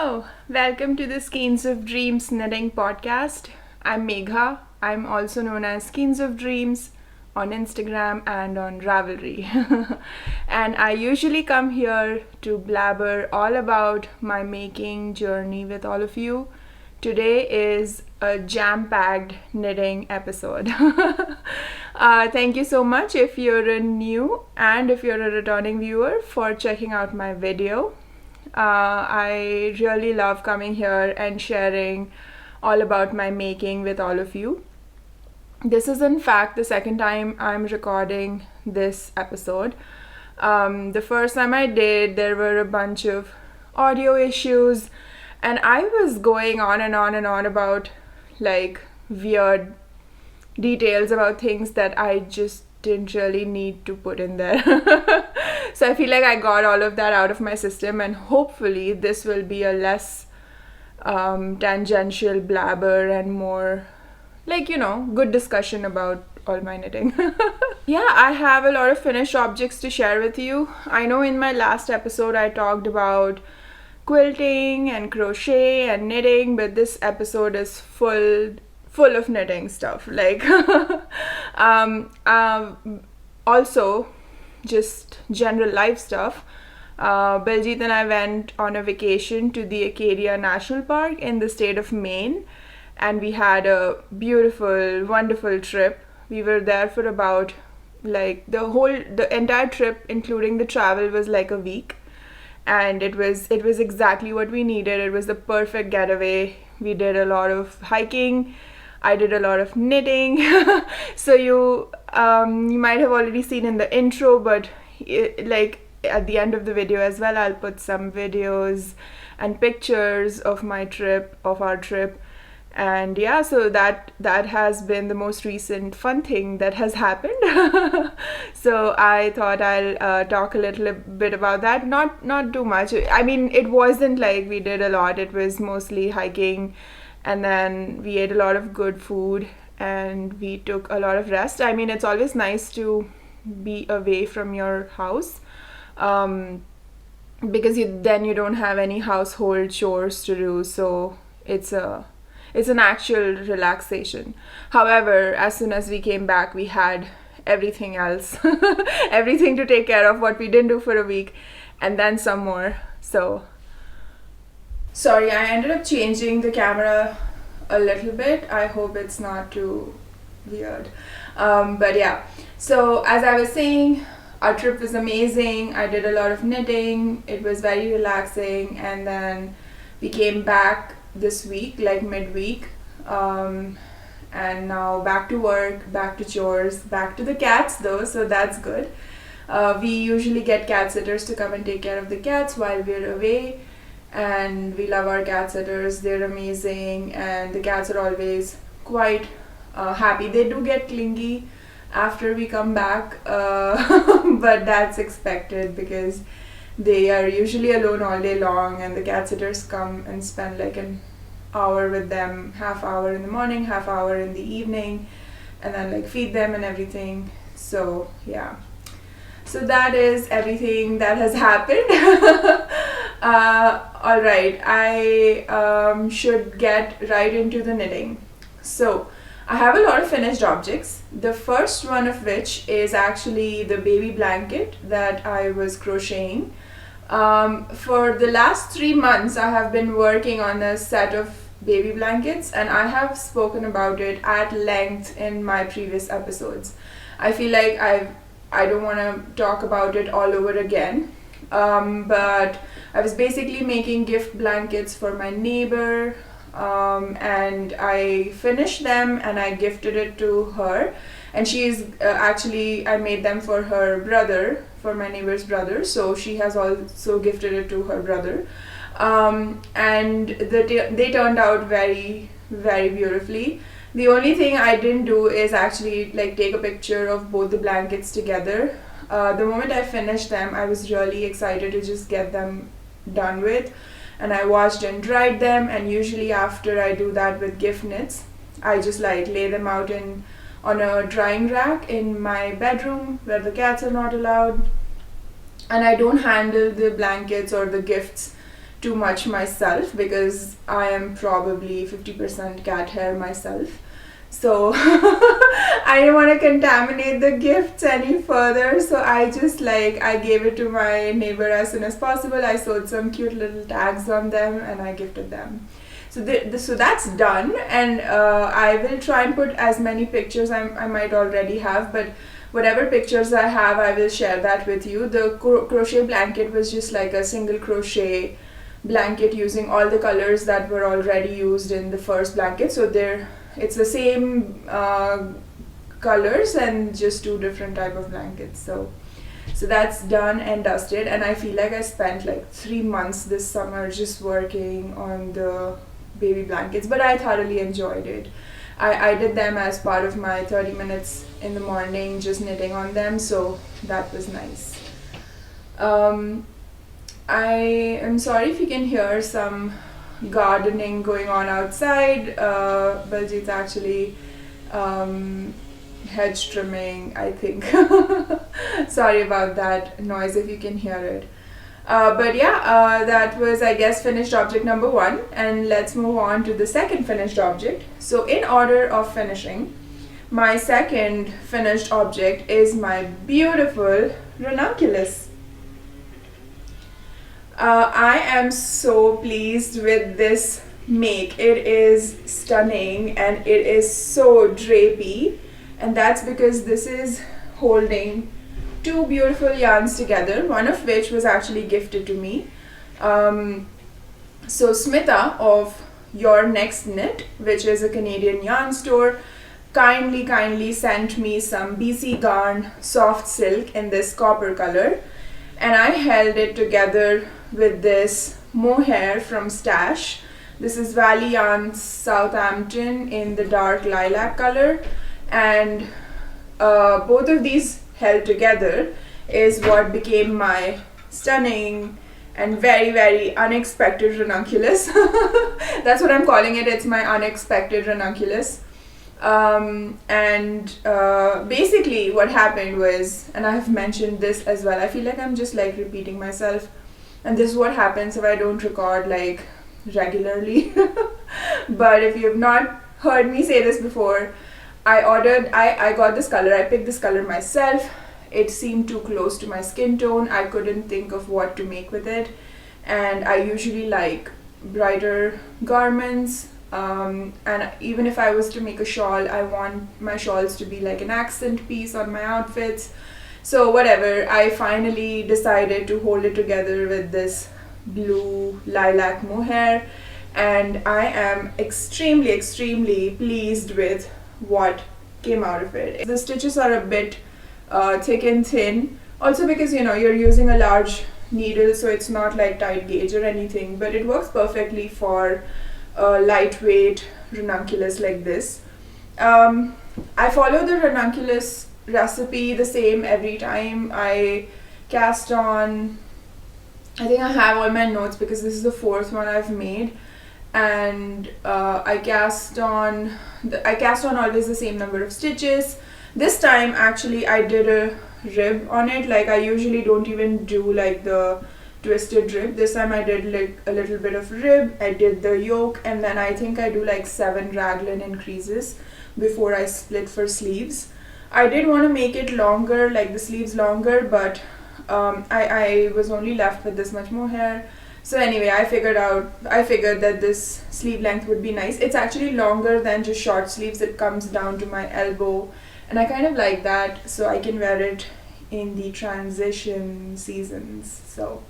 Hello, welcome to the Skeins of Dreams knitting podcast. I'm Megha. I'm also known as Skeins of Dreams on Instagram and on Ravelry. And I usually come here to blabber all about my making journey with all of you. Today is a jam-packed knitting episode. Thank you so much if you're a new and if you're a returning viewer for checking out my video. I really love coming here and sharing all about my making with all of you. This is in fact the second time I'm recording this episode. The first time I did, there were a bunch of audio issues, and I was going on and on and on about like weird details about things that I just didn't really need to put in there. So I feel like I got all of that out of my system, and hopefully this will be a less tangential blabber and more like, good discussion about all my knitting. Yeah, I have a lot of finished objects to share with you. I know in my last episode I talked about quilting and crochet and knitting, but this episode is full of knitting stuff, like also just general life stuff. Biljit and I went on a vacation to the Acadia National Park in the state of Maine, and we had a beautiful, wonderful trip. We were there for about like the entire trip, including the travel, was like a week, and it was exactly what we needed. It was the perfect getaway. We did a lot of hiking. I did a lot of knitting. So you might have already seen in the intro, but like at the end of the video as well, I'll put some videos and pictures of our trip. And yeah, so that has been the most recent fun thing that has happened. So I thought I'll talk a little bit about that. Not too much. I mean, it wasn't like we did a lot. It was mostly hiking, and then we ate a lot of good food, and we took a lot of rest. I mean, it's always nice to be away from your house, because then you don't have any household chores to do. So it's an actual relaxation. However, as soon as we came back, we had everything else, everything to take care of, what we didn't do for a week, and then some more. So sorry, I ended up changing the camera a little bit. I hope it's not too weird. But yeah, so as I was saying, our trip was amazing. I did a lot of knitting. It was very relaxing, and then we came back this week, like midweek, and now back to work, back to chores, back to the cats though, so that's good. We usually get cat sitters to come and take care of the cats while we're away, and we love our cat sitters. They're amazing, and the cats are always quite happy. They do get clingy after we come back, but that's expected because they are usually alone all day long, and the cat sitters come and spend like an hour with them, half hour in the morning, half hour in the evening, and then like feed them and everything. So yeah, so that is everything that has happened. All right, I should get right into the knitting. So I have a lot of finished objects, the first one of which is actually the baby blanket that I was crocheting. For the last 3 months, I have been working on a set of baby blankets, and I have spoken about it at length in my previous episodes. I feel like I don't want to talk about it all over again, but I was basically making gift blankets for my neighbor, and I finished them and I gifted it to her, and she is actually, I made them for her brother, for my neighbor's brother, so she has also gifted it to her brother, and they turned out very, very beautifully. The only thing I didn't do is actually like take a picture of both the blankets together. The moment I finished them, I was really excited to just get them done with, and I washed and dried them, and usually after I do that with gift knits, I just like lay them out on a drying rack in my bedroom where the cats are not allowed, and I don't handle the blankets or the gifts too much myself, because I am probably 50% cat hair myself. So I didn't want to contaminate the gifts any further, so I just I gave it to my neighbor as soon as possible. I sewed some cute little tags on them and I gifted them. So that's done, and I will try and put as many pictures I might already have, but whatever pictures I have, I will share that with you. The crochet blanket was just like a single crochet blanket using all the colors that were already used in the first blanket. So it's the same colors and just two different type of blankets. So that's done and dusted, and I feel like I spent like 3 months this summer just working on the baby blankets, but I thoroughly enjoyed it. I did them as part of my 30 minutes in the morning, just knitting on them, so that was nice. I am sorry if you can hear some gardening going on outside. Baljit's actually hedge trimming, I think. Sorry about that noise if you can hear it. But yeah, that was, I guess, finished object number 1, and let's move on to the second finished object. So in order of finishing, my second finished object is my beautiful ranunculus. I am so pleased with this make. It is stunning and it is so drapey, and that's because this is holding 2 beautiful yarns together, one of which was actually gifted to me. So Smita of Your Next Knit, which is a Canadian yarn store, kindly sent me some BC Garn soft silk in this copper color, and I held it together with this mohair from Stash. This is Valley Yarns Southampton in the dark lilac color, and both of these held together is what became my stunning and very unexpected ranunculus. That's what I'm calling it. It's my unexpected ranunculus. Basically what happened was, and I have mentioned this as well, I feel like I'm just like repeating myself, and this is what happens if I don't record like regularly. But if you have not heard me say this before, I got this color, I picked this color myself. It seemed too close to my skin tone. I couldn't think of what to make with it, and I usually like brighter garments, and even if I was to make a shawl, I want my shawls to be like an accent piece on my outfits. So whatever, I finally decided to hold it together with this blue lilac mohair, and I am extremely pleased with what came out of it. The stitches are a bit thick and thin, also because you're using a large needle, so it's not like tight gauge or anything, but it works perfectly for a lightweight ranunculus like this. I follow the ranunculus recipe the same every time. I cast on, I think I have all my notes because this is the 4th one I've made, and I cast on always the same number of stitches. This time actually I did a rib on it. Like I usually don't even do like the twisted rib. This time I did like a little bit of rib, I did the yoke, and then I think I do like 7 raglan increases before I split for sleeves. I did want to make it longer, like the sleeves longer, but I was only left with this much mohair. So anyway, I figured that this sleeve length would be nice. It's actually longer than just short sleeves. It comes down to my elbow, and I kind of like that, so I can wear it in the transition seasons. So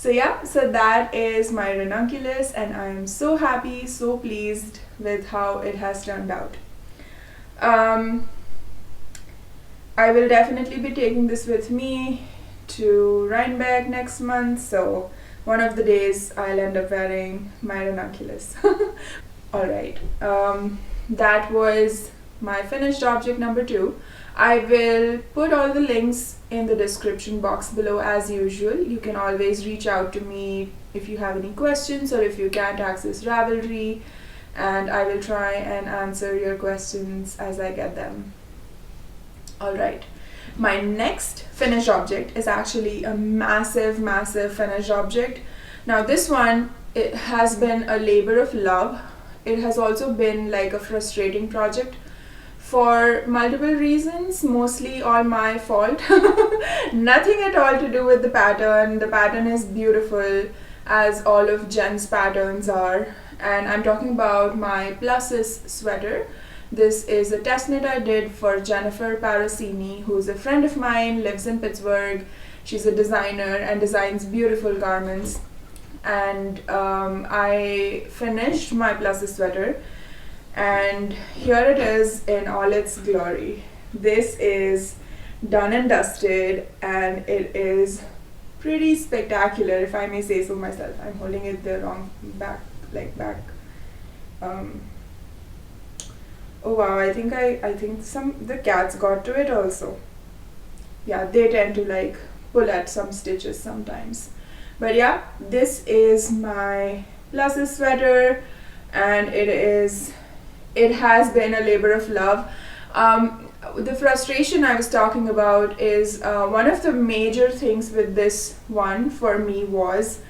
yeah, so that is my ranunculus, and I am so happy, so pleased with how it has turned out. I will definitely be taking this with me to Rhinebeck next month, so one of the days I'll end up wearing my ranunculus. Alright, that was my finished object number 2. I will put all the links in the description box below as usual. You can always reach out to me if you have any questions or if you can't access Ravelry, and I will try and answer your questions as I get them. Alright, my next finished object is actually a massive finished object. Now this one, it has been a labor of love. It has also been like a frustrating project for multiple reasons, mostly all my fault. Nothing at all to do with the pattern. The pattern is beautiful, as all of Jen's patterns are. And I'm talking about my Pluses sweater. This is a test knit I did for Jennifer Parasini, who's a friend of mine, lives in Pittsburgh. She's a designer and designs beautiful garments. And I finished my Pluses sweater, and here it is in all its glory. This is done and dusted, and it is pretty spectacular, if I may say so myself. I'm holding it the wrong back. Oh wow, I think the cats got to it also. Yeah, they tend to like pull at some stitches sometimes. But yeah, this is my Pluses sweater, and it has been a labor of love. The frustration I was talking about is one of the major things with this one for me was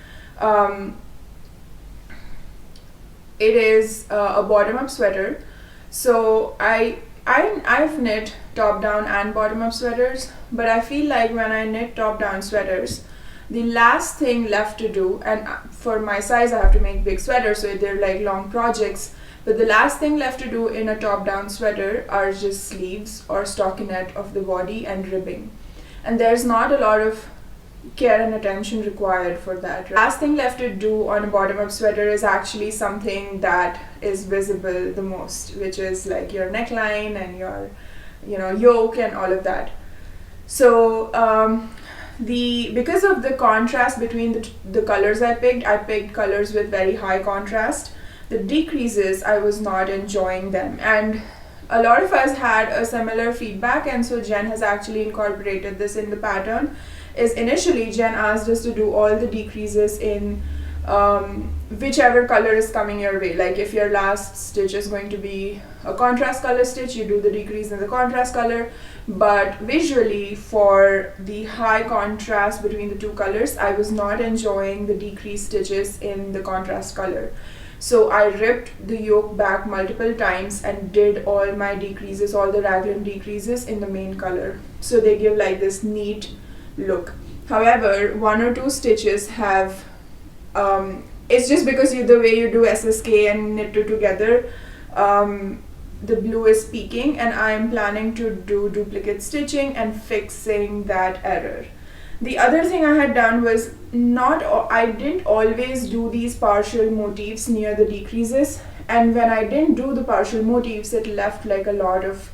it is a bottom-up sweater. So I've knit top-down and bottom-up sweaters, but I feel like when I knit top-down sweaters, the last thing left to do, and for my size I have to make big sweaters, so they're like long projects, but the last thing left to do in a top-down sweater are just sleeves or stockinette of the body and ribbing. And there's not a lot of care and attention required for that. Last thing left to do on a bottom-up sweater is actually something that is visible the most, which is like your neckline and your yoke and all of that. So because of the contrast between the colors I picked colors with very high contrast. The decreases, I was not enjoying them, and a lot of us had a similar feedback, and so Jen has actually incorporated this in the pattern. Is initially Jen asked us to do all the decreases in whichever color is coming your way. Like if your last stitch is going to be a contrast color stitch, you do the decrease in the contrast color. But visually, for the high contrast between the two colors, I was not enjoying the decrease stitches in the contrast color. So I ripped the yoke back multiple times and did all my decreases, all the raglan decreases in the main color. So they give like this neat look. However, one or two stitches have, it's just because the way you do SSK and knit two together, the blue is peaking, and I am planning to do duplicate stitching and fixing that error. The other thing I had done was I didn't always do these partial motifs near the decreases, and when I didn't do the partial motifs, it left like a lot of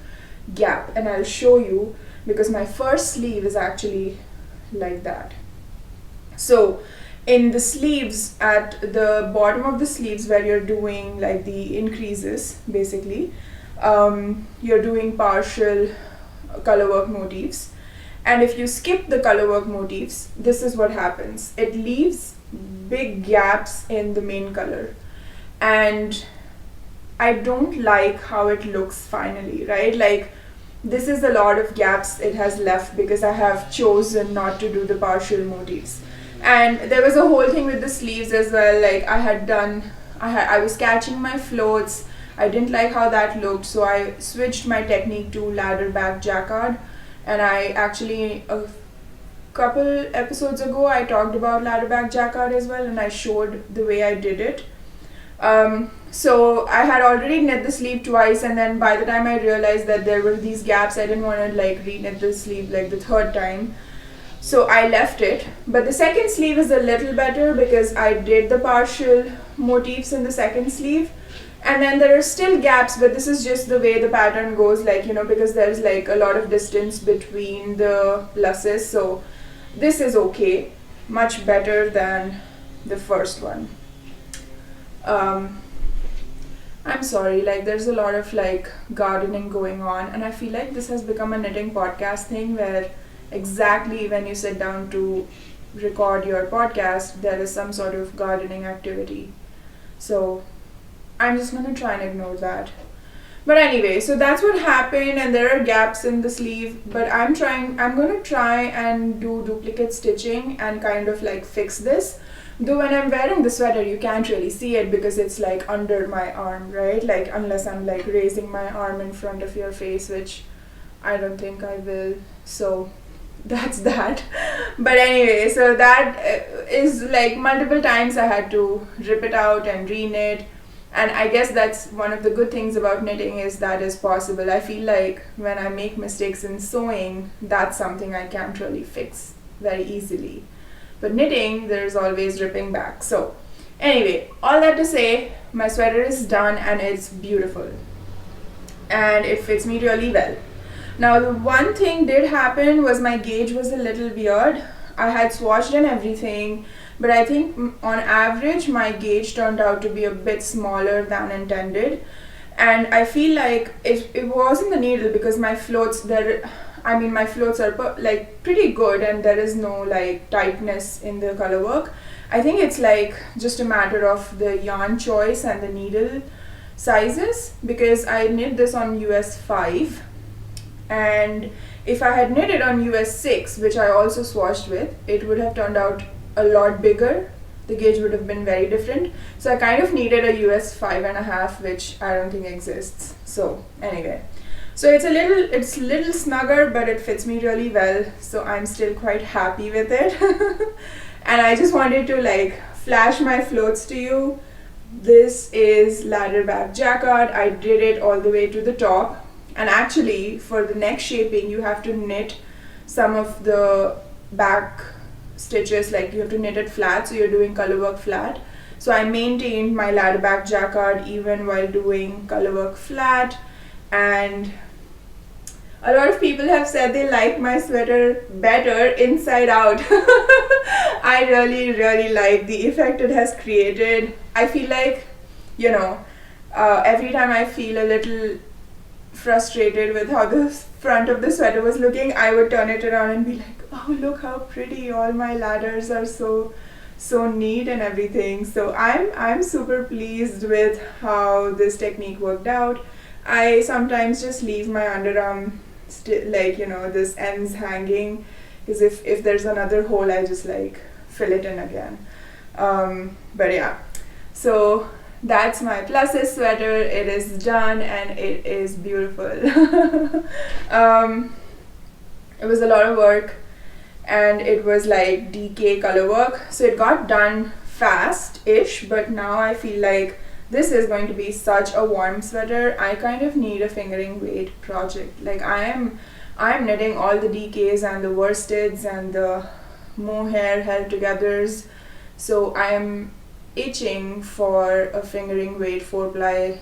gap, and I'll show you because my first sleeve is actually like that. So in the sleeves, at the bottom of the sleeves where you're doing like the increases, basically, you're doing partial colorwork motifs. And if you skip the colorwork motifs, this is what happens. It leaves big gaps in the main color. And I don't like how it looks finally, right? Like this is a lot of gaps it has left because I have chosen not to do the partial motifs. And there was a whole thing with the sleeves as well. Like I was catching my floats. I didn't like how that looked, so I switched my technique to ladder back jacquard. And I actually, a couple episodes ago, I talked about ladder back jacquard as well, and I showed the way I did it. So I had already knit the sleeve twice, and then by the time I realized that there were these gaps, I didn't want to like re-knit the sleeve like the third time. So I left it. But the second sleeve is a little better because I did the partial motifs in the second sleeve. And then there are still gaps, but this is just the way the pattern goes, like, because there's like a lot of distance between the pluses. So this is okay, much better than the first one. I'm sorry, like there's a lot of like gardening going on, and I feel like this has become a knitting podcast thing where exactly when you sit down to record your podcast, there is some sort of gardening activity. So I'm just going to try and ignore that. But anyway, so that's what happened, and there are gaps in the sleeve, but I'm going to try and do duplicate stitching and kind of like fix this. Though when I'm wearing the sweater, you can't really see it because it's like under my arm, right? Like unless I'm like raising my arm in front of your face, which I don't think I will. So that's that. But anyway, so that is like multiple times I had to rip it out and re-knit. And I guess that's one of the good things about knitting, is that is possible. I feel like when I make mistakes in sewing, that's something I can't really fix very easily. But knitting, there's always ripping back. So anyway, all that to say, my sweater is done and it's beautiful. And it fits me really well. Now the one thing did happen was my gauge was a little weird. I had swatched and everything, but I think on average my gauge turned out to be a bit smaller than intended. And I feel like it wasn't the needle, because my floats my floats are like pretty good and there is no like tightness in the color work. I think it's like just a matter of the yarn choice and the needle sizes, because I knit this on US 5, and if I had knit it on US 6, which I also swatched with, it would have turned out a lot bigger. The gauge would have been very different. So I kind of needed a US 5.5, which I don't think exists. So anyway, so it's a little snugger, but it fits me really well. So I'm still quite happy with it. And I just wanted to like flash my floats to you. This is ladder back jacquard. I did it all the way to the top. And actually, for the neck shaping, you have to knit some of the back stitches, like you have to knit it flat, so you're doing color work flat. So I maintained my ladder back jacquard even while doing color work flat. And a lot of people have said they like my sweater better inside out. I really like the effect it has created. I feel like, every time I feel a little frustrated with how the front of the sweater was looking, I would turn it around and be like, oh, look how pretty, all my ladders are so neat and everything. So I'm super pleased with how this technique worked out. I sometimes just leave my underarm this ends hanging, because if there's another hole, I just like fill it in again. But yeah, so that's my pluses sweater. It is done and it is beautiful. It was a lot of work, and it was like DK color work, so it got done fast-ish, but now I feel like this is going to be such a warm sweater. I kind of need a fingering weight project. Like I'm knitting all the DKs and the worsteds and the mohair held togethers, so I am itching for a fingering weight 4-ply,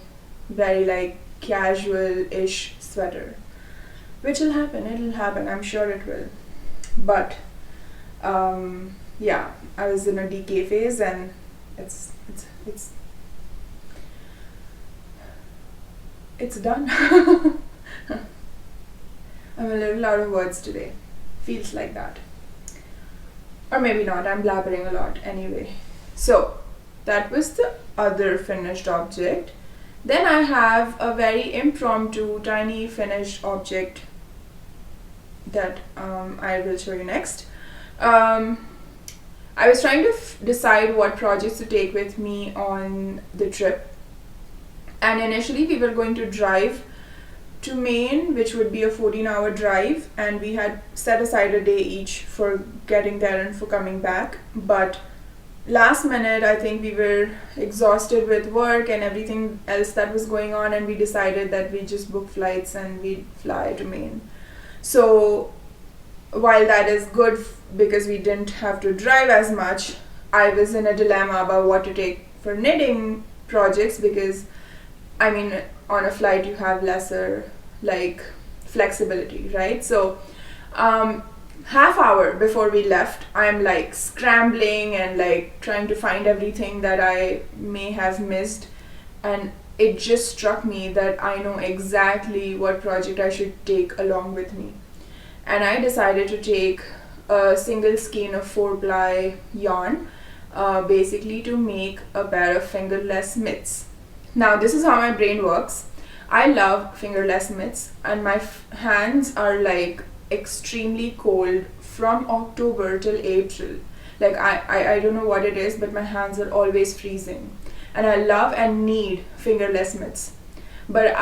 very like casual-ish sweater, which will happen. It'll happen, I'm sure it will. But yeah, I was in a DK phase, and it's done. I'm a little out of words today. Feels like that. Or maybe not, I'm blabbering a lot. Anyway, so that was the other finished object. Then I have a very impromptu tiny finished object that I will show you next. I was trying to decide what projects to take with me on the trip, and initially we were going to drive to Maine, which would be a 14-hour drive, and we had set aside a day each for getting there and for coming back. But last minute, I think we were exhausted with work and everything else that was going on, and we decided that we just book flights and we'd fly to Maine. So while that is good because we didn't have to drive as much, I was in a dilemma about what to take for knitting projects, because I mean, on a flight you have lesser like flexibility, right? So half hour before we left, I'm like scrambling and like trying to find everything that I may have missed, and it just struck me that I know exactly what project I should take along with me. And I decided to take a single skein of 4-ply yarn, basically to make a pair of fingerless mitts. Now this is how my brain works. I love fingerless mitts, and my hands are like extremely cold from October till April. Like I don't know what it is, but my hands are always freezing. And I love and need fingerless mitts. But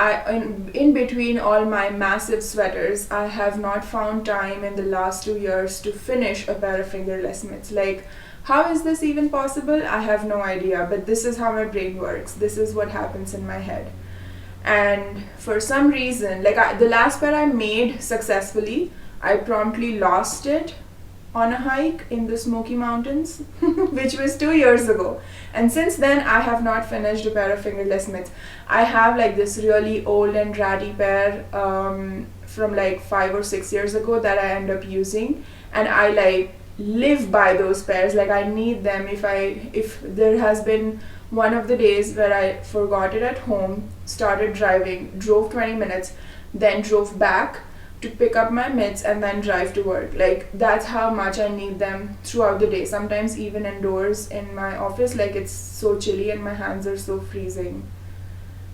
in between all my massive sweaters, I have not found time in the last 2 years to finish a pair of fingerless mitts. Like, how is this even possible? I have no idea, but this is how my brain works. This is what happens in my head. And for some reason, like the last pair I made successfully, I promptly lost it on a hike in the Smoky Mountains, which was 2 years ago. And since then, I have not finished a pair of fingerless mitts. I have like this really old and ratty pair from like 5 or 6 years ago that I end up using, and I like live by those pairs. Like I need them if there has been one of the days where I forgot it at home, started driving, drove 20 minutes, then drove back to pick up my mitts and then drive to work. Like that's how much I need them throughout the day. Sometimes even indoors in my office, like it's so chilly and my hands are so freezing.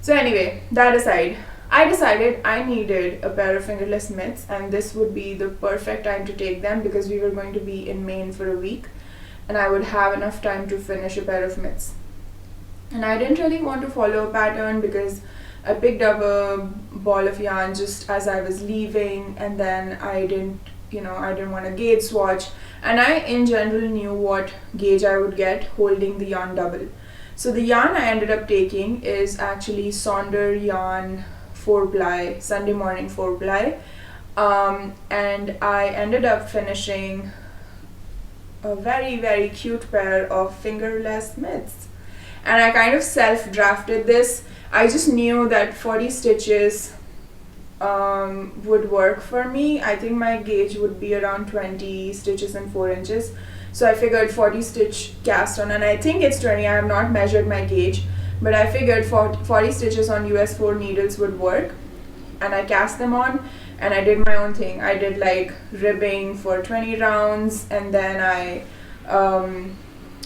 So anyway, that aside, I decided I needed a pair of fingerless mitts, and this would be the perfect time to take them because we were going to be in Maine for a week and I would have enough time to finish a pair of mitts. And I didn't really want to follow a pattern because I picked up a ball of yarn just as I was leaving, and then I didn't want to gauge swatch, and I in general knew what gauge I would get holding the yarn double. So the yarn I ended up taking is actually Sonder yarn 4-ply, Sunday morning 4-ply, and I ended up finishing a very, very cute pair of fingerless mitts. And I kind of self-drafted this. I just knew that 40 stitches would work for me. I think my gauge would be around 20 stitches and 4 inches. So I figured 40 stitch cast on, and I think it's 20. I have not measured my gauge, but I figured 40 stitches on US 4 needles would work. And I cast them on and I did my own thing. I did like ribbing for 20 rounds, and then I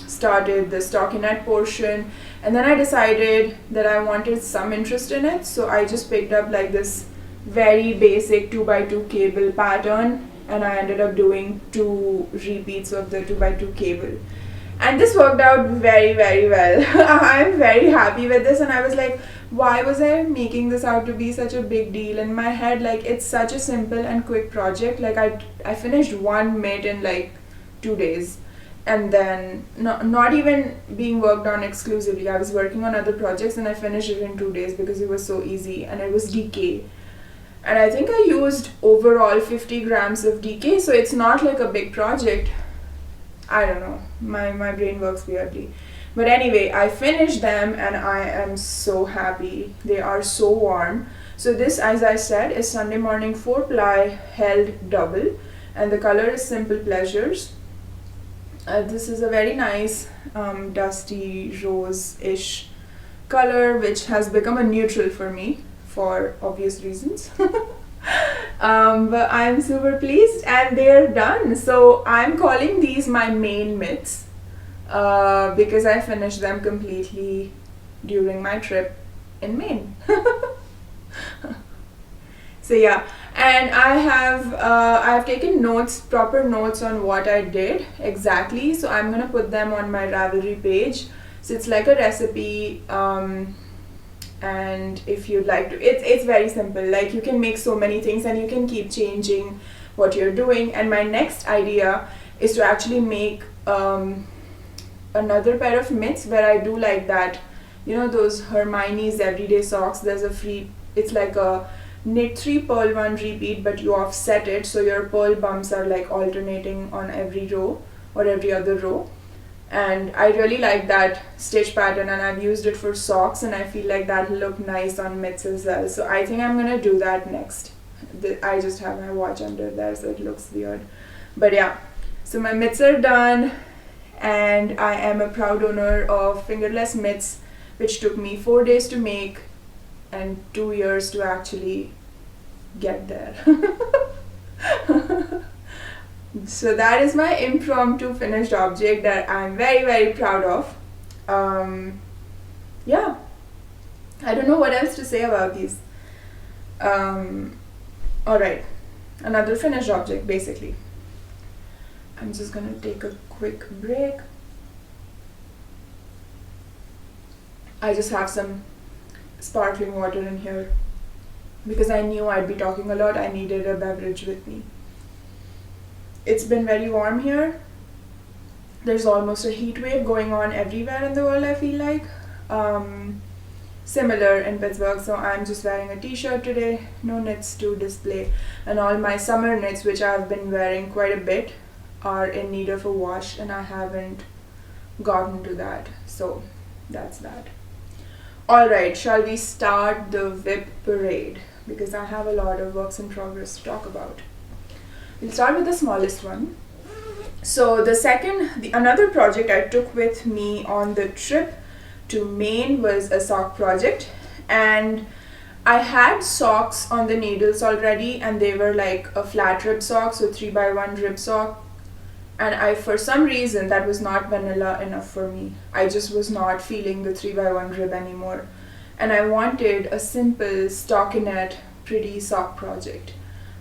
started the stockinette portion, and then I decided that I wanted some interest in it, so I just picked up like this very basic 2x2 cable pattern, and I ended up doing 2 repeats of the 2x2 cable, and this worked out very, very well. I'm very happy with this, and I was like, why was I making this out to be such a big deal? In my head, like it's such a simple and quick project. Like I finished one mitt in like 2 days. And then not even being worked on exclusively, I was working on other projects and I finished it in 2 days because it was so easy, and it was DK. And I think I used overall 50 grams of DK, so it's not like a big project. I don't know, my brain works weirdly. But anyway, I finished them and I am so happy. They are so warm. So this, as I said, is Sunday morning 4-ply held double, and the color is Simple Pleasures. This is a very nice dusty rose-ish color, which has become a neutral for me for obvious reasons. But I'm super pleased, and they're done. So I'm calling these my Maine Mitts because I finished them completely during my trip in Maine. So yeah, and I have taken notes, proper notes on what I did exactly. So I'm gonna put them on my Ravelry page. So it's like a recipe, and if you'd like to, it's very simple. Like you can make so many things, and you can keep changing what you're doing. And my next idea is to actually make another pair of mitts where I do like that, you know, those Hermione's everyday socks. There's a free, it's like a knit 3 purl 1 repeat, but you offset it so your purl bumps are like alternating on every row or every other row. And I really like that stitch pattern, and I've used it for socks, and I feel like that'll look nice on mitts as well. So I think I'm gonna do that next. I just have my watch under there, so it looks weird. But yeah, so my mitts are done, and I am a proud owner of fingerless mitts, which took me 4 days to make and 2 years to actually get there. So that is my impromptu finished object that I'm very, very proud of. Yeah, I don't know what else to say about these. Alright, another finished object basically. I'm just gonna take a quick break. I just have some sparkling water in here because I knew I'd be talking a lot. I needed a beverage with me. It's been very warm here. There's almost a heat wave going on everywhere in the world, I feel like. Similar in Pittsburgh, so I'm just wearing a t-shirt today, no knits to display, and all my summer knits, which I've been wearing quite a bit, are in need of a wash, and I haven't gotten to that, so that's that. Alright, shall we start the whip parade? Because I have a lot of works in progress to talk about. We'll start with the smallest one. So another project I took with me on the trip to Maine was a sock project, and I had socks on the needles already, and they were like a flat rib sock, so 3x1 rib sock, and for some reason that was not vanilla enough for me. I just was not feeling the 3x1 rib anymore, and I wanted a simple stockinette pretty sock project.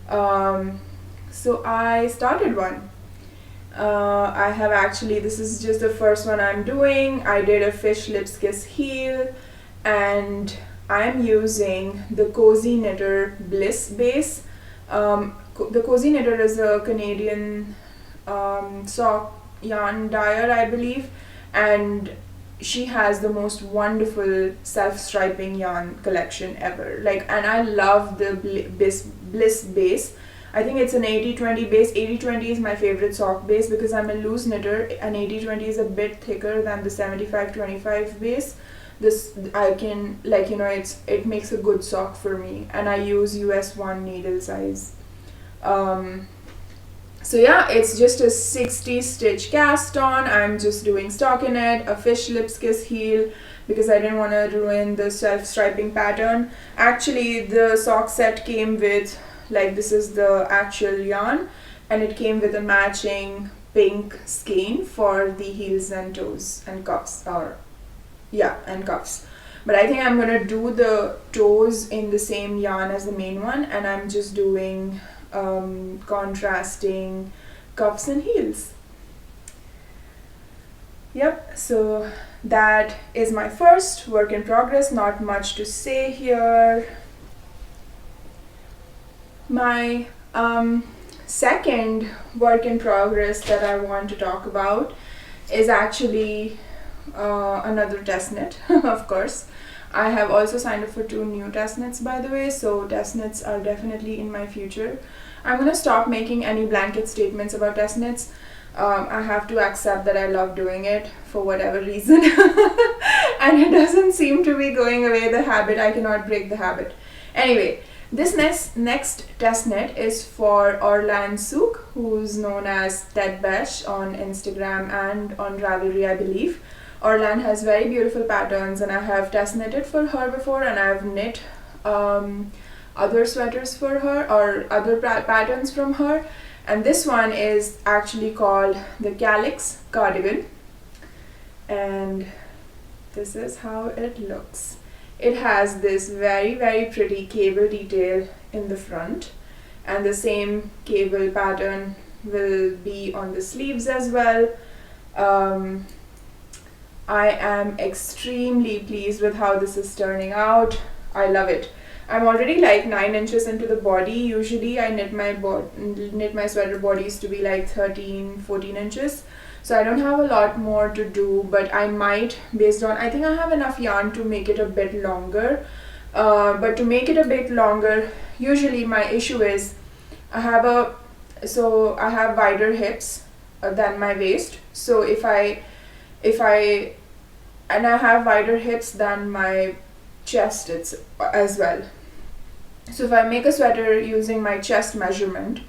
So I started one. I have actually, this is just the first one I'm doing. I did a fish lips kiss heel, and I'm using the Cozy Knitter Bliss base. The Cozy Knitter is a Canadian sock yarn dyer, I believe, and she has the most wonderful self-striping yarn collection ever. And I love the Bliss base. I think it's an 80-20 base. 80-20 is my favorite sock base because I'm a loose knitter, and 80-20 is a bit thicker than the 75-25 base. This I can, it makes a good sock for me, and I use US 1 needle size. So yeah, it's just a 60 stitch cast on. I'm just doing stockinette, a fish lips kiss heel, because I didn't want to ruin the self-striping pattern. Actually, the sock set came with, this is the actual yarn, and it came with a matching pink skein for the heels and toes and cuffs, and cuffs. But I think I'm gonna do the toes in the same yarn as the main one, and I'm just doing contrasting cuffs and heels. Yep, so that is my first work in progress. Not much to say here. My second work in progress that I want to talk about is actually another test knit, of course. I have also signed up for 2 new test knits, by the way, so test knits are definitely in my future. I'm going to stop making any blanket statements about test knits. I have to accept that I love doing it for whatever reason, and it doesn't seem to be going away, the habit. I cannot break the habit. Anyway, this next test knit is for Orlan Sook, who's known as Ted Besh on Instagram and on Ravelry, I believe. Orlan has very beautiful patterns, and I have test knitted for her before, and I've knit other sweaters for her, or other patterns from her. And this one is actually called the Calyx Cardigan, and this is how it looks. It has this very, very pretty cable detail in the front, and the same cable pattern will be on the sleeves as well. I am extremely pleased with how this is turning out. I love it. I'm already 9 inches into the body. Usually I knit my sweater bodies to be 13-14 inches. So I don't have a lot more to do, but I might, based on, I think I have enough yarn to make it a bit longer. But to make it a bit longer, usually my issue is I have wider hips than my waist. So and I have wider hips than my chest as well. So if I make a sweater using my chest measurement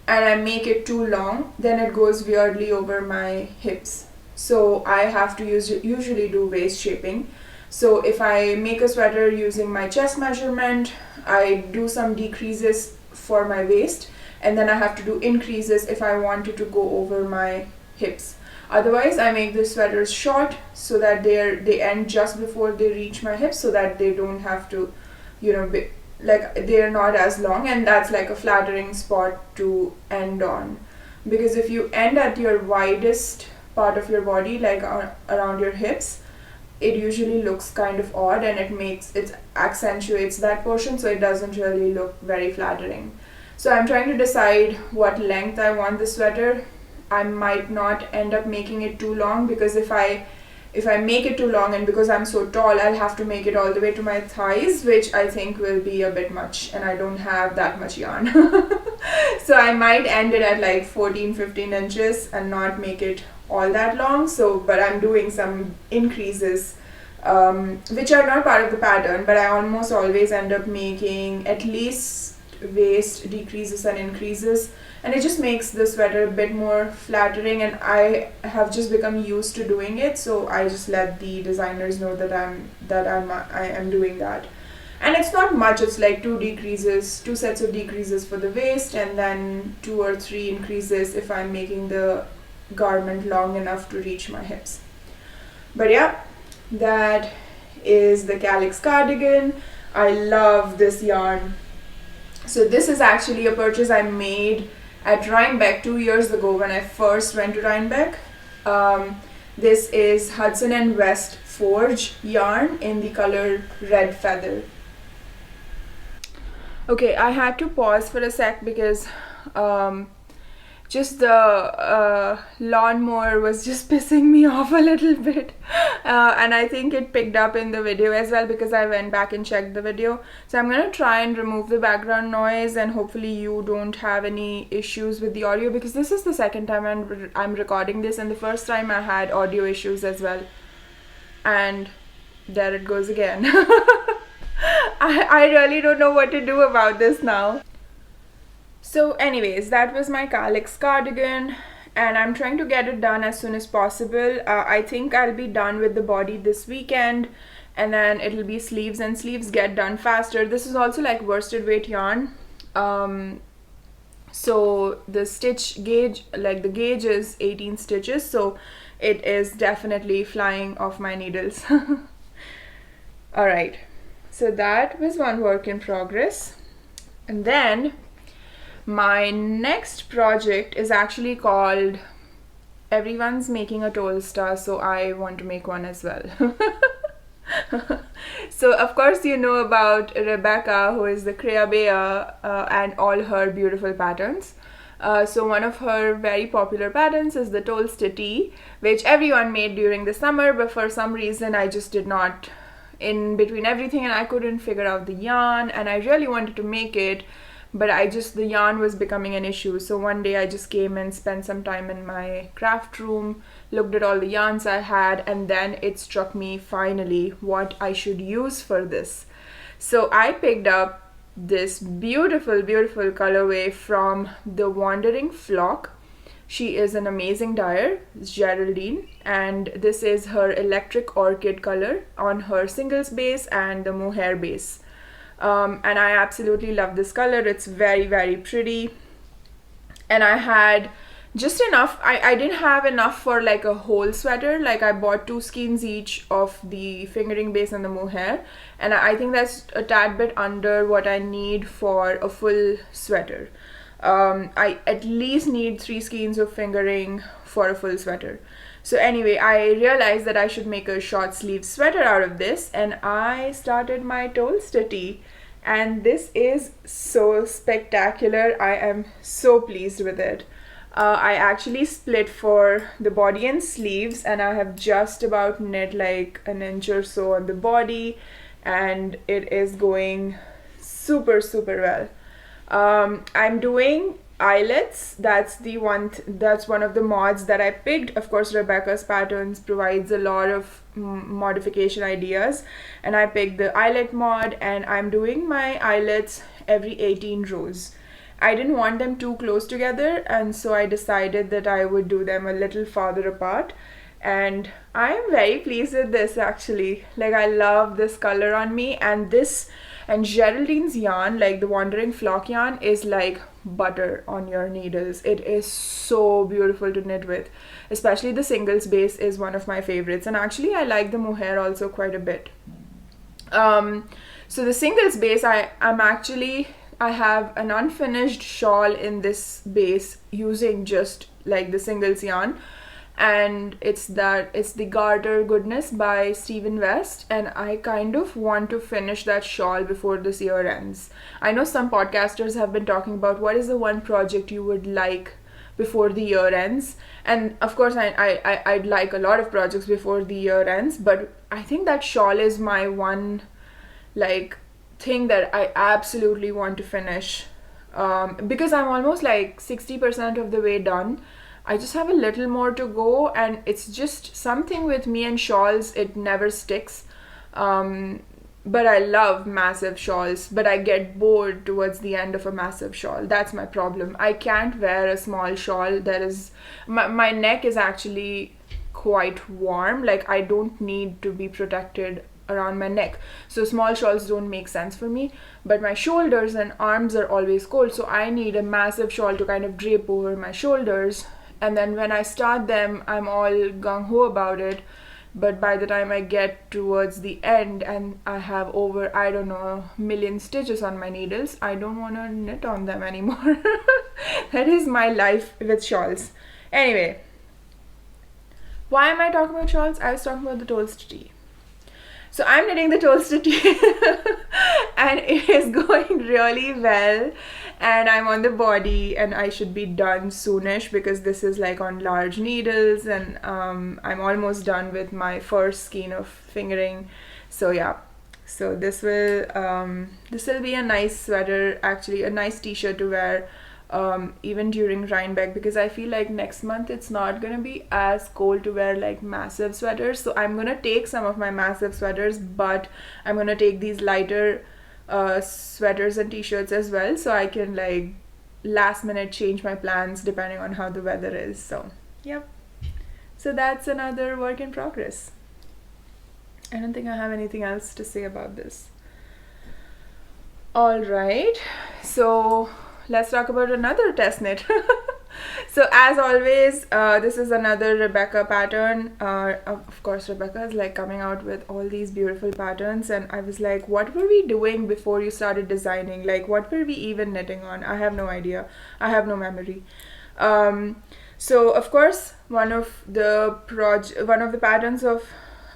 and I make it too long, then it goes weirdly over my hips. So I have to usually do waist shaping. So if I make a sweater using my chest measurement, I do some decreases for my waist, and then I have to do increases if I wanted to go over my hips. Otherwise, I make the sweaters short so that they end just before they reach my hips, so that they don't have to, they're not as long, and that's a flattering spot to end on. because if you end at your widest part of your body, like around your hips, it usually looks kind of odd, and it accentuates that portion, so it doesn't really look very flattering. So I'm trying to decide what length I want the sweater. I might not end up making it too long, because if I make it too long, and because I'm so tall, I'll have to make it all the way to my thighs, which I think will be a bit much, and I don't have that much yarn. So I might end it at like 14-15 inches and not make it all that long. So, but I'm doing some increases, which are not part of the pattern, but I almost always end up making at least waist decreases and increases, and it just makes the sweater a bit more flattering, and I have just become used to doing it, so I just let the designers know that I am doing that. And it's not much, it's like two sets of decreases for the waist, and then 2 or 3 increases if I'm making the garment long enough to reach my hips. But yeah, that is the calyx cardigan. I love this yarn. So this is actually a purchase I made at Rhinebeck 2 years ago when I first went to Rhinebeck. This is Hudson and West Forge yarn in the color Red Feather. Okay, I had to pause for a sec because just the lawnmower was just pissing me off a little bit, and I think it picked up in the video as well, because I went back and checked the video. So I'm gonna try and remove the background noise, and hopefully you don't have any issues with the audio, because this is the second time I'm recording this, and the first time I had audio issues as well. And there it goes again. I really don't know what to do about this now. So anyways, that was my calyx cardigan, and I'm trying to get it done as soon as possible. I think I'll be done with the body this weekend, and then it'll be sleeves, and sleeves get done faster. This is also like worsted weight yarn. So the stitch gauge, like the gauge is 18 stitches, so it is definitely flying off my needles. Alright, so that was one work in progress. And then my next project is actually called Everyone's Making a Tolsta, so I want to make one as well. So of course you know about Rebecca, who is the Creabea, and all her beautiful patterns. So one of her very popular patterns is the Tolsta Tee, which everyone made during the summer, but for some reason I just did not, in between everything, and I couldn't figure out the yarn, and I really wanted to make it, but the yarn was becoming an issue. So one day I just came and spent some time in my craft room, looked at all the yarns I had, and then it struck me finally what I should use for this. So I picked up this beautiful colorway from the Wandering Flock. She is an amazing dyer, Geraldine, and this is her electric orchid color on her singles base and the mohair base. And I absolutely love this color. It's very pretty, and I had just enough. I didn't have enough for like a whole sweater. Like I bought 2 skeins each of the fingering base and the mohair, and I think that's a tad bit under what I need for a full sweater. I at least need 3 skeins of fingering for a full sweater. So anyway, I realized that I should make a short sleeve sweater out of this, and I started my Tolsta Tee, and this is so spectacular. I am so pleased with it. I actually split for the body and sleeves, and I have just about knit like an inch or so on the body, and it is going super well. I'm doing eyelets. That's one of the mods that I picked. Of course, Rebecca's Patterns provides a lot of modification ideas, and I picked the eyelet mod, and I'm doing my eyelets every 18 rows. I didn't want them too close together, and so I decided that I would do them a little farther apart, and I am very pleased with this actually. Like I love this color on me, and Geraldine's yarn, like the Wandering Flock yarn, is like butter on your needles. It is so beautiful to knit with, especially the singles base is one of my favorites, and actually I like the mohair also quite a bit. So the singles base, I'm actually I have an unfinished shawl in this base using just like the singles yarn, and it's the Garter Goodness by Stephen West, and I kind of want to finish that shawl before this year ends. I know some podcasters have been talking about what is the one project you would like before the year ends, and of course I'd like a lot of projects before the year ends, but I think that shawl is my one like thing that I absolutely want to finish, because I'm almost like 60% of the way done. I just have a little more to go, and it's just something with me and shawls, it never sticks. But I love massive shawls, but I get bored towards the end of a massive shawl. That's my problem. I can't wear a small shawl. My neck is actually quite warm. Like, I don't need to be protected around my neck, so small shawls don't make sense for me. But my shoulders and arms are always cold, so I need a massive shawl to kind of drape over my shoulders. And then when I start them, I'm all gung-ho about it, but by the time I get towards the end and I have over, I don't know, a million stitches on my needles, I don't want to knit on them anymore. That is my life with shawls. Anyway, why am I talking about shawls? I was talking about the Tolsta Tee. So I'm knitting the Tolsta Tee and it is going really well, and I'm on the body and I should be done soonish because this is like on large needles, and I'm almost done with my first skein of fingering. So yeah, so this will be a nice sweater, actually a nice t-shirt to wear even during Rhinebeck, because I feel like next month it's not gonna be as cold to wear like massive sweaters. So I'm gonna take some of my massive sweaters, but I'm gonna take these lighter sweaters and t-shirts as well, so I can like last minute change my plans depending on how the weather is. So yep, so that's another work in progress. I don't think I have anything else to say about this. All right, so let's talk about another test knit. So as always, this is another Rebecca pattern. Of course, Rebecca is like coming out with all these beautiful patterns, and I was like, what were we doing before you started designing? Like, what were we even knitting on? I have no idea. I have no memory. So of course, one of the patterns of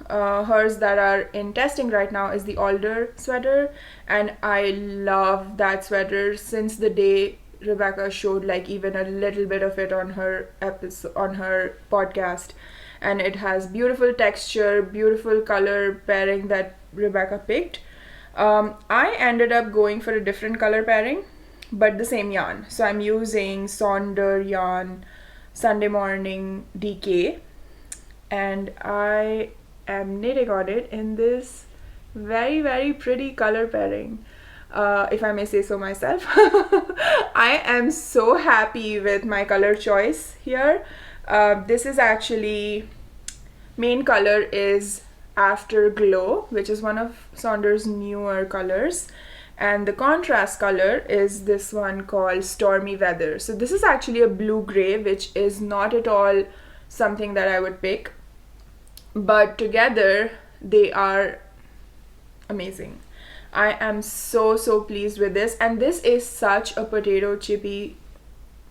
hers that are in testing right now is the Alder Sweater, and I love that sweater since the day Rebecca showed like even a little bit of it on her podcast, and it has beautiful texture, beautiful color pairing that Rebecca picked. I ended up going for a different color pairing, but the same yarn. So I'm using Sonder yarn Sunday Morning DK, and I am knitting on it in this very, very pretty color pairing, if I may say so myself. I am so happy with my color choice here. This is actually, main color is Afterglow, which is one of Sonder's newer colors, and the contrast color is this one called Stormy Weather. So this is actually a blue gray, which is not at all something that I would pick, but together they are amazing. I am so pleased with this, and this is such a potato chippy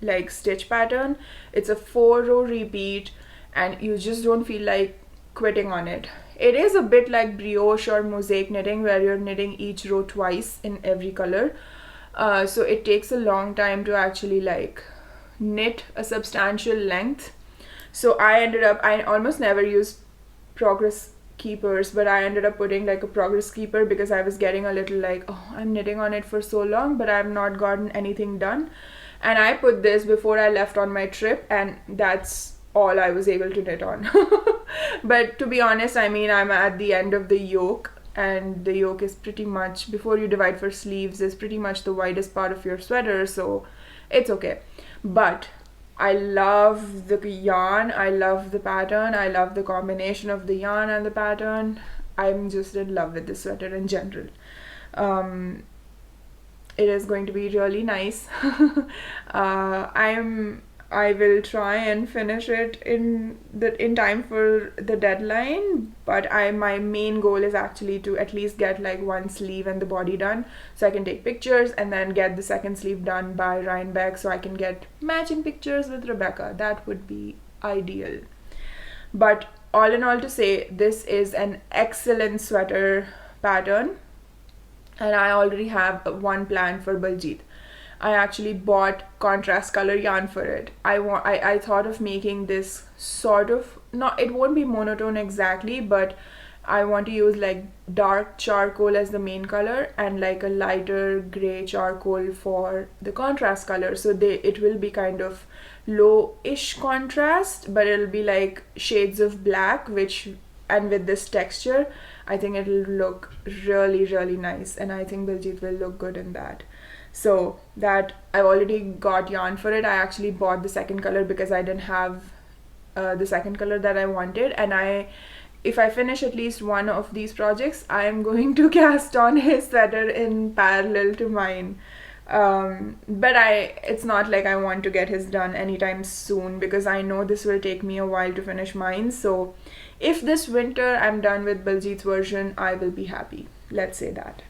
like stitch pattern. It's a 4-row repeat, and you just don't feel like quitting on it. It is a bit like brioche or mosaic knitting, where you're knitting each row twice in every color, so it takes a long time to actually like knit a substantial length. So I almost never use progress keepers, but I ended up putting like a progress keeper because I was getting a little like, oh, I'm knitting on it for so long but I've not gotten anything done, and I put this before I left on my trip, and that's all I was able to knit on. But to be honest, I mean, I'm at the end of the yoke, and the yoke is pretty much, before you divide for sleeves, is pretty much the widest part of your sweater, so it's okay. But I love the yarn, I love the pattern, I love the combination of the yarn and the pattern. I'm just in love with this sweater in general. It is going to be really nice. I will try and finish it in time for the deadline, but my main goal is actually to at least get like one sleeve and the body done so I can take pictures, and then get the second sleeve done by Rhinebeck so I can get matching pictures with Rebecca. That would be ideal. But all in all, to say, this is an excellent sweater pattern, and I already have one plan for Baljit. I actually bought contrast color yarn for it. I thought of making this sort of, not, it won't be monotone exactly, but I want to use like dark charcoal as the main color and like a lighter gray charcoal for the contrast color. So it will be kind of low-ish contrast, but it'll be like shades of black, and with this texture, I think it'll look really, really nice, and I think Biljit will look good in that. So that, I've already got yarn for it. I actually bought the second color because I didn't have the second color that I wanted, and if I finish at least one of these projects, I am going to cast on his sweater in parallel to mine. But it's not like I want to get his done anytime soon, because I know this will take me a while to finish mine. So if this winter I'm done with Biljit's version, I will be happy. Let's say that.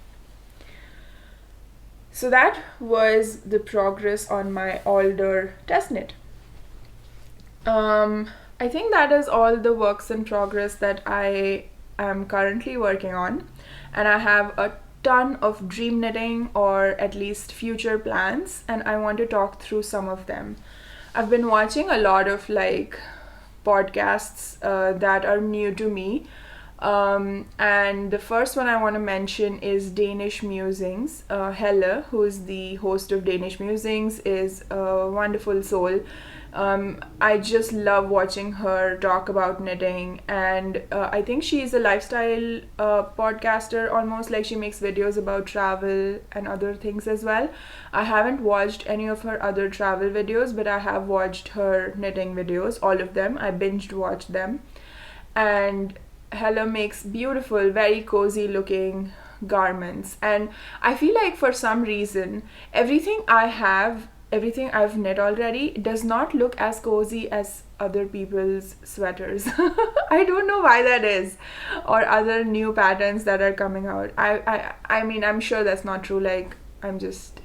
So that was the progress on my Alder test knit. I think that is all the works in progress that I am currently working on, and I have a ton of dream knitting, or at least future plans, and I want to talk through some of them. I've been watching a lot of like podcasts that are new to me. And the first one I want to mention is Danish Musings. Helle, who is the host of Danish Musings, is a wonderful soul. I just love watching her talk about knitting, and I think she's a lifestyle podcaster almost, like she makes videos about travel and other things as well. I haven't watched any of her other travel videos, but I have watched her knitting videos, all of them. I binged watched them, and Helle makes beautiful, very cozy looking garments, and I feel like for some reason everything I've knit already does not look as cozy as other people's sweaters. I don't know why that is, or other new patterns that are coming out. I mean, I'm sure that's not true, like I'm just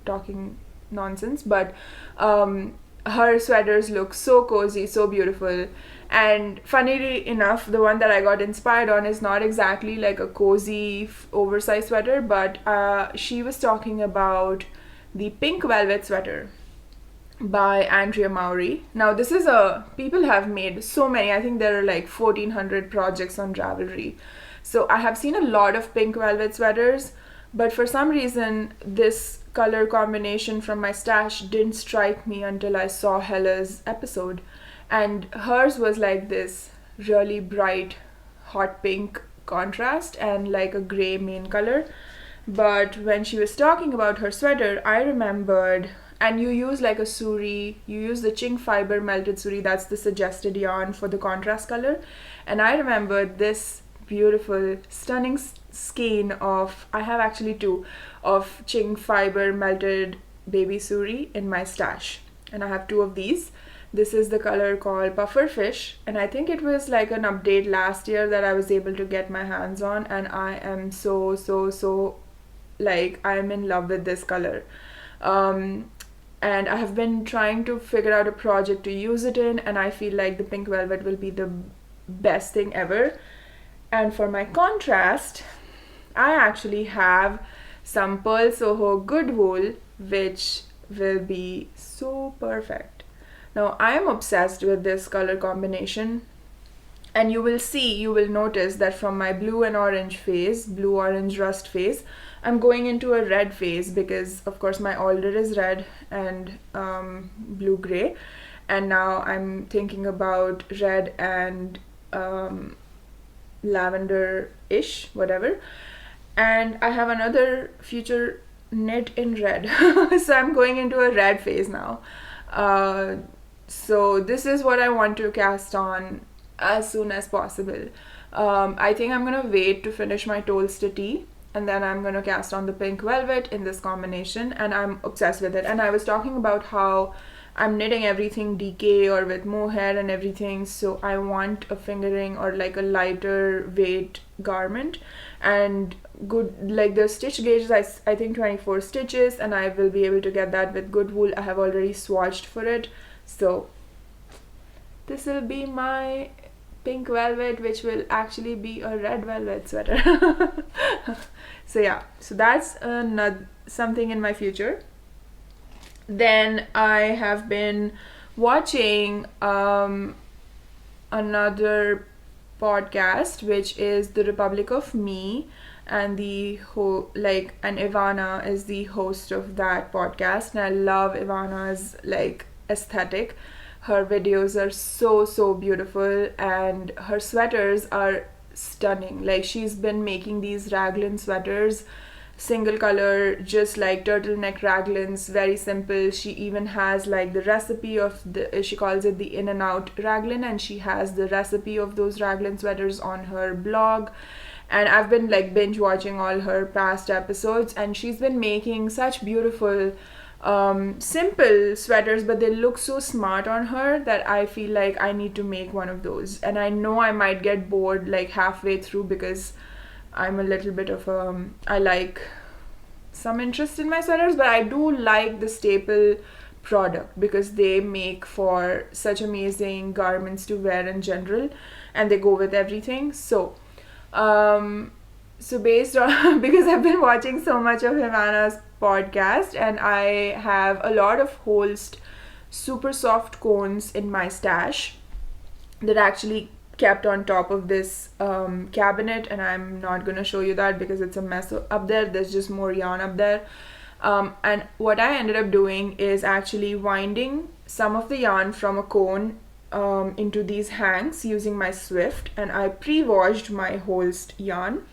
talking nonsense, but her sweaters look so cozy, so beautiful. And funnily enough, the one that I got inspired on is not exactly like a cozy oversized sweater, but she was talking about the Pink Velvet Sweater by Andrea Mowry. Now this is people have made so many, I think there are like 1400 projects on Ravelry. So I have seen a lot of pink velvet sweaters, but for some reason this color combination from my stash didn't strike me until I saw Helle's episode. And hers was like this really bright hot pink contrast and like a gray main color. But when she was talking about her sweater, I remembered, and you use like a suri, you use the chink fiber melted suri, that's the suggested yarn for the contrast color. And I remembered this beautiful, stunning skein of, I have actually two, of chink fiber melted baby suri in my stash. And I have two of these. This is the color called Pufferfish, and I think it was like an update last year that I was able to get my hands on, and I am so like, I'm in love with this color. And I have been trying to figure out a project to use it in, and I feel like the pink velvet will be the best thing ever. And for my contrast, I actually have some Pearl Soho good wool, which will be so perfect. Now I am obsessed with this color combination, and you will notice that from my blue and orange phase, blue orange rust phase, I'm going into a red phase because of course my Alder is red and blue gray, and now I'm thinking about red and lavender-ish, whatever. And I have another future knit in red, so I'm going into a red phase now. So this is what I want to cast on as soon as possible. I think I'm gonna wait to finish my Tolsta Tee, and then I'm gonna cast on the pink velvet in this combination, and I'm obsessed with it. And I was talking about how I'm knitting everything DK or with mohair and everything, so I want a fingering or like a lighter weight garment. And good, like the stitch gauge is I think 24 stitches, and I will be able to get that with good wool. I have already swatched for it, so this will be my pink velvet, which will actually be a red velvet sweater. So yeah, so that's something in my future. Then I have been watching another podcast, which is The Republic of Me, and and Ivana is the host of that podcast, and I love Ivana's like aesthetic. Her videos are so beautiful, and her sweaters are stunning. Like, she's been making these raglan sweaters, single color, just like turtleneck raglans, very simple. She even has like the recipe of she calls it the in and out raglan, and she has the recipe of those raglan sweaters on her blog. And I've been like binge watching all her past episodes, and she's been making such beautiful simple sweaters, but they look so smart on her that I feel like I need to make one of those. And I know I might get bored like halfway through, because I'm a little bit of I like some interest in my sweaters, but I do like the staple product because they make for such amazing garments to wear in general, and they go with everything. So based on because I've been watching so much of Ivana's podcast, and I have a lot of Holst super soft cones in my stash that actually kept on top of this cabinet, and I'm not gonna show you that because it's a mess up there. There's just more yarn up there. And what I ended up doing is actually winding some of the yarn from a cone into these hanks using my Swift, and I pre-washed my Holst yarn.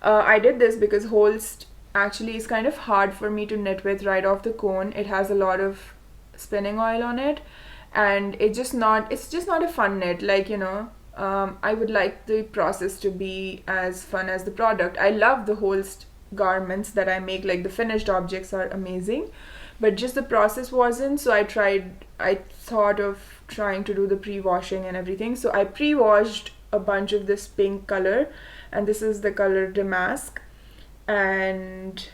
I did this because Holst actually is kind of hard for me to knit with right off the cone. It has a lot of spinning oil on it, and it's just not a fun knit. Like, you know, I would like the process to be as fun as the product. I love the Holst garments that I make, like the finished objects are amazing, but just the process wasn't. So I thought of trying to do the pre-washing and everything. So I pre-washed a bunch of this pink color, and this is the color Damask, and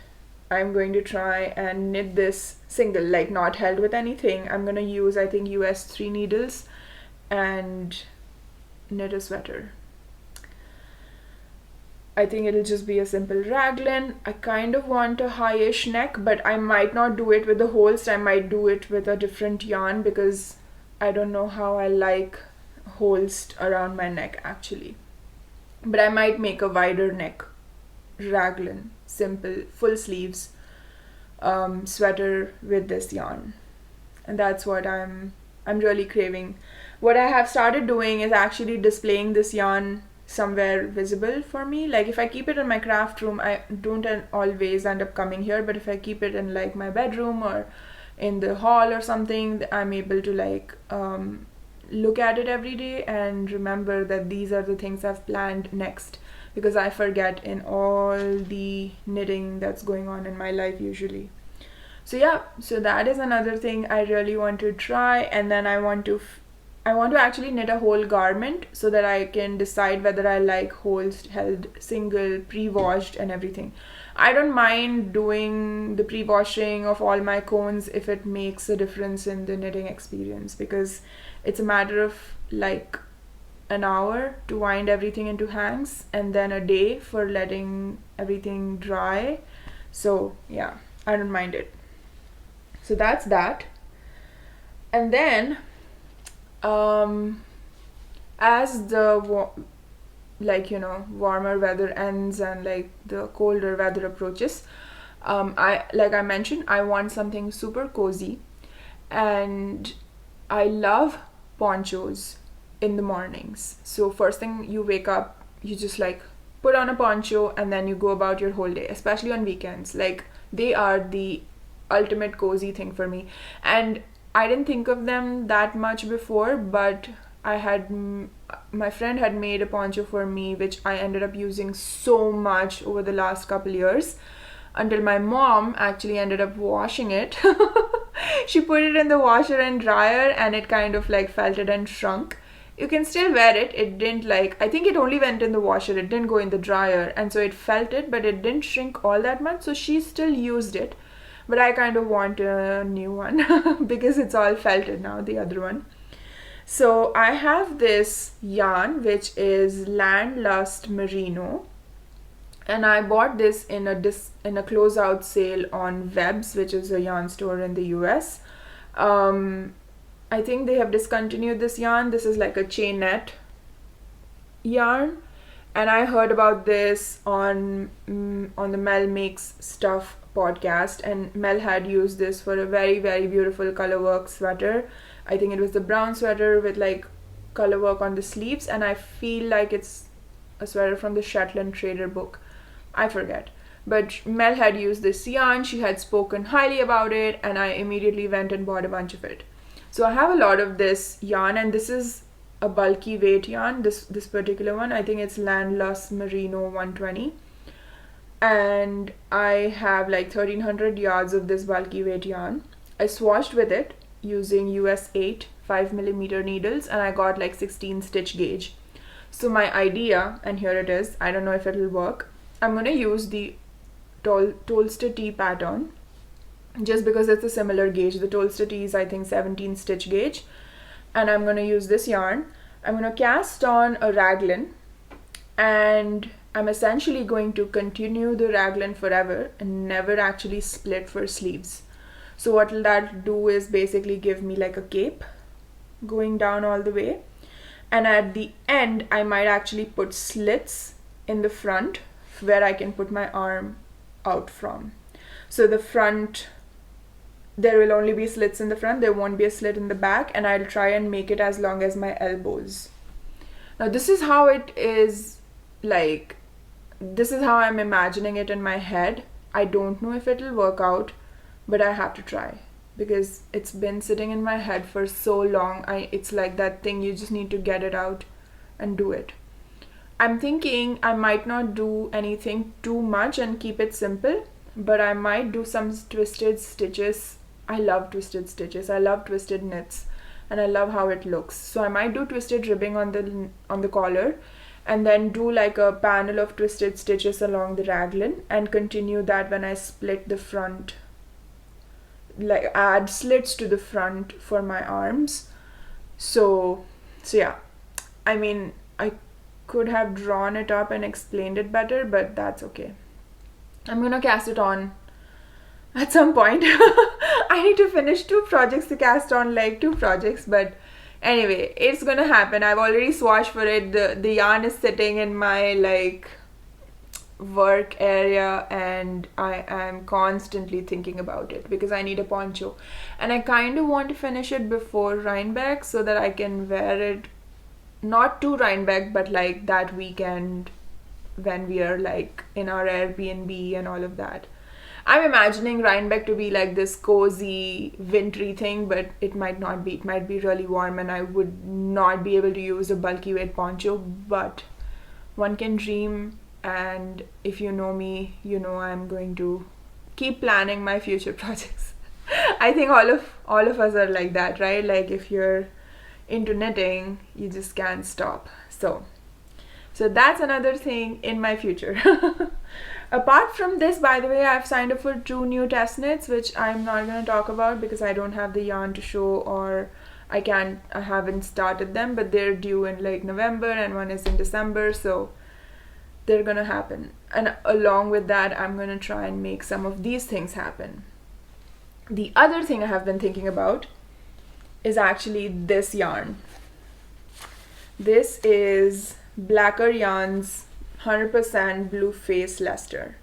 I'm going to try and knit this single, like not held with anything. I'm gonna use, I think, US 3 needles and knit a sweater. I think it'll just be a simple raglan. I kind of want a high-ish neck, but I might not do it with the Holst. I might do it with a different yarn, because I don't know how I like Holst around my neck actually. But I might make a wider neck raglan, simple, full sleeves sweater with this yarn, and that's what I'm really craving. What I have started doing is actually displaying this yarn somewhere visible for me. Like, if I keep it in my craft room, I don't always end up coming here, but if I keep it in like my bedroom or in the hall or something, I'm able to like look at it every day and remember that these are the things I've planned next, because I forget in all the knitting that's going on in my life usually. So yeah, so that is another thing I really want to try. And then I want to actually knit a whole garment so that I can decide whether I like Holst held single, pre-washed and everything. I don't mind doing the pre-washing of all my cones if it makes a difference in the knitting experience, because it's a matter of like an hour to wind everything into hanks and then a day for letting everything dry. So yeah, I don't mind it. So that's that. And then as the warmer weather ends and like the colder weather approaches, like I mentioned, I want something super cozy, and I love ponchos in the mornings. So first thing you wake up, you just like put on a poncho and then you go about your whole day, especially on weekends. Like, they are the ultimate cozy thing for me. And I didn't think of them that much before, but my friend had made a poncho for me, which I ended up using so much over the last couple years, until my mom actually ended up washing it She put it in the washer and dryer and it kind of like felted and shrunk. You can still wear it. It didn't like, I think it only went in the washer. It didn't go in the dryer. And so it felted, but it didn't shrink all that much. So she still used it. But I kind of want a new one because it's all felted now, the other one. So I have this yarn which is Landlust Merino. And I bought this in a closeout sale on Webs, which is a yarn store in the US. I think they have discontinued this yarn. This is like a chainette yarn, and I heard about this on the Mel Makes Stuff podcast, and Mel had used this for a very, very beautiful colorwork sweater. I think it was the brown sweater with like colorwork on the sleeves, and I feel like it's a sweater from the Shetland Trader book. I forget. But Mel had used this yarn. She had spoken highly about it, and I immediately went and bought a bunch of it. So I have a lot of this yarn, and this is a bulky weight yarn, this particular one. I think it's Landlust Merino 120. And I have like 1300 yards of this bulky weight yarn. I swatched with it using US 8 5mm needles, and I got like 16 stitch gauge. So my idea, and here it is, I don't know if it'll work. I'm going to use the Tolsta Tee pattern just because it's a similar gauge. The Tolsta Tee is I think 17 stitch gauge, and I'm going to use this yarn. I'm going to cast on a raglan, and I'm essentially going to continue the raglan forever and never actually split for sleeves. So what will that do is basically give me like a cape going down all the way, and at the end I might actually put slits in the front where I can put my arm out from. So the front, there will only be slits in the front, there won't be a slit in the back, and I'll try and make it as long as my elbows. Now this is how it is, like, this is how I'm imagining it in my head. I don't know if it'll work out, but I have to try because it's been sitting in my head for so long. It's like that thing, you just need to get it out and do it. I'm thinking I might not do anything too much and keep it simple, but I might do some twisted stitches. I love twisted stitches. I love twisted knits, and I love how it looks. So I might do twisted ribbing on the collar, and then do like a panel of twisted stitches along the raglan, and continue that when I split the front, like add slits to the front for my arms. So yeah, I mean, I could have drawn it up and explained it better, but that's okay. I'm gonna cast it on at some point. I need to finish 2 projects to cast on, like 2 projects, but anyway, it's gonna happen. I've already swatched for it. The yarn is sitting in my like work area, and I am constantly thinking about it because I need a poncho, and I kind of want to finish it before Rhinebeck so that I can wear it not to Rhinebeck, but like that weekend when we are like in our Airbnb and all of that. I'm imagining Rhinebeck to be like this cozy wintry thing, but it might not be. It might be really warm, and I would not be able to use a bulky weight poncho, but one can dream. And if you know me, you know I'm going to keep planning my future projects. I think all of us are like that, right? Like if you're into knitting, you just can't stop. So that's another thing in my future. Apart from this, by the way, I've signed up for 2 new test knits, which I'm not going to talk about because I don't have the yarn to show, or I haven't started them, but they're due in like November and one is in December, so they're gonna happen. And along with that, I'm gonna try and make some of these things happen. The other thing I have been thinking about is actually this yarn. This is Blacker Yarns 100% Blue Face Leicester,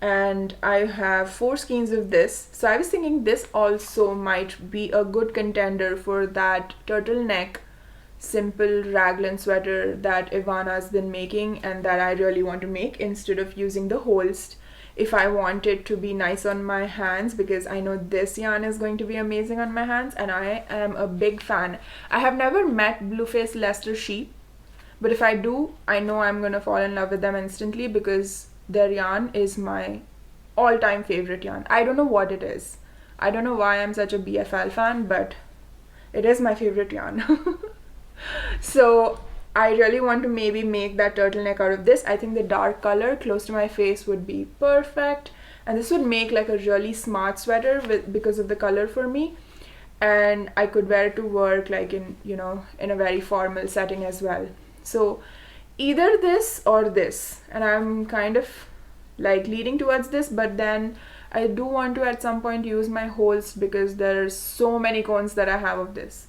and I have 4 skeins of this. So I was thinking this also might be a good contender for that turtleneck simple raglan sweater that Ivana's been making and that I really want to make instead of using the holst if I want it to be nice on my hands, because I know this yarn is going to be amazing on my hands and I am a big fan. I have never met Blueface Leicester sheep, but if I do, I know I'm gonna fall in love with them instantly because their yarn is my all-time favorite yarn. I don't know what it is. I don't know why I'm such a BFL fan, but it is my favorite yarn. So I really want to maybe make that turtleneck out of this. I think the dark color close to my face would be perfect, and this would make like a really smart sweater because of the color for me. And I could wear it to work, like in, you know, in a very formal setting as well. So either this or this, and I'm kind of like leading towards this, but then I do want to at some point use my Holst because there's so many cones that I have of this.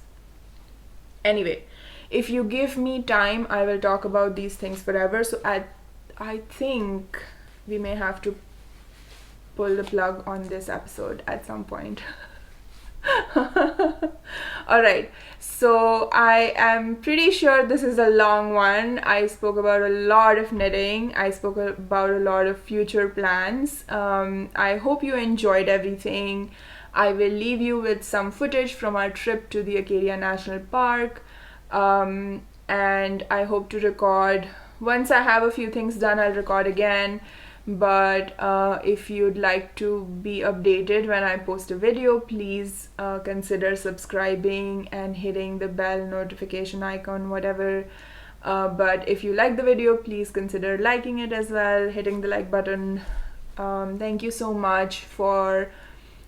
Anyway, if you give me time, I will talk about these things forever. So I think we may have to pull the plug on this episode at some point. Alright, so I am pretty sure this is a long one. I spoke about a lot of knitting. I spoke about a lot of future plans. I hope you enjoyed everything. I will leave you with some footage from our trip to the Acadia National Park. And I hope to record, once I have a few things done, I'll record again. But if you'd like to be updated when I post a video, please consider subscribing and hitting the bell notification icon, whatever. But if you like the video, please consider liking it as well, hitting the like button. Thank you so much for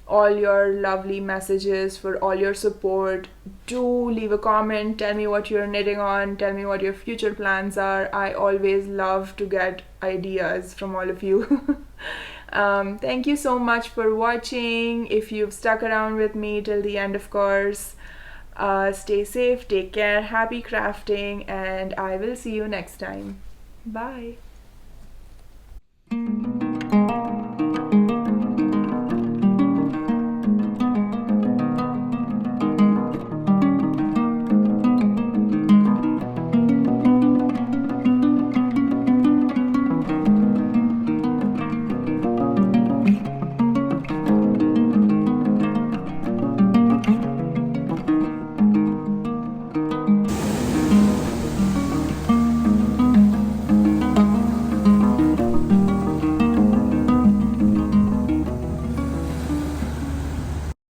all your lovely messages, for all your support. Do leave a comment, tell me what you're knitting on, tell me what your future plans are. I always love to get ideas from all of you. Thank you so much for watching. If you've stuck around with me till the end, of course, stay safe, take care, happy crafting, and I will see you next time. Bye.